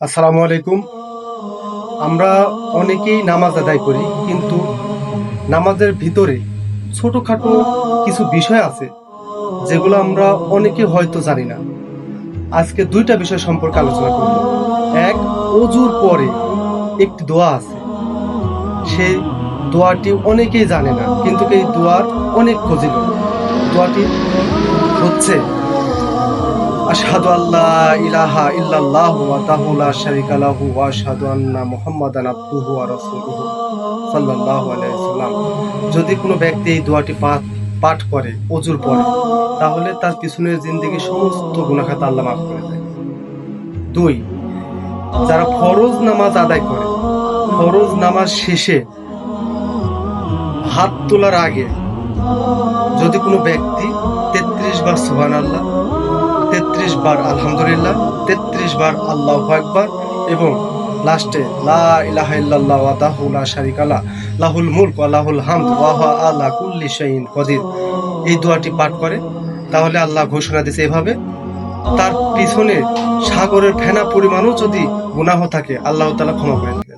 আসসালামু আলাইকুম। আমরা অনেকেই নামাজ আদায় করি, কিন্তু নামাজের ভিতরে ছোটখাটো কিছু বিষয় আছে যেগুলো আমরা অনেকে হয়তো জানি না। আজকে দুইটা বিষয় সম্পর্কে আলোচনা করব। এক, অজুর পরে একটি দোয়া আছে, সেই দোয়াটি অনেকেই জানে না, কিন্তু এই দোয়ার অনেক ফজিলত। দোয়াটি হচ্ছে আশহাদু আল্লা ইলাহা ইল্লাল্লাহু ওয়াহদাহু লা শারীকা লাহু ওয়া আশহাদু আন্না মুহাম্মাদান আবদুহু ওয়া রাসূলুহু সাল্লাল্লাহু আলাইহি ওয়াসাল্লাম। যদি কোনো ব্যক্তি এই দোয়াটি পাঠ করে ওযুর পরে, তাহলে তার পিছনের জিন্দেগীর সমস্ত গুনাহ খাতা আল্লাহ মাফ করে দেয়। দুই, যারা ফরজ নামাজ আদায় করে, ফরজ নামাজ শেষে হাত তোলার আগে যদি কোনো ব্যক্তি 33 বার সুবহানাল্লাহ, 33 বার আলহামদুলিল্লাহ, 33 বার আল্লাহু আকবার এবং লাস্টে লা ইলাহা ইল্লাল্লাহ ওয়াহদাহু লা শারীকা লাহু লাহুল মুলক ওয়া লাহুল হামদ ওয়া হুয়া আলা কুল্লি শাইইন কদির, এই দোয়াটি পাঠ করে, তাহলে আল্লাহ ঘোষণা দিয়েছে এভাবে, তার পিছনে সাগরের ফেনা পরিমাণও যদি গুনাহ থাকে আল্লাহ তাআলা ক্ষমা করে দেবেন।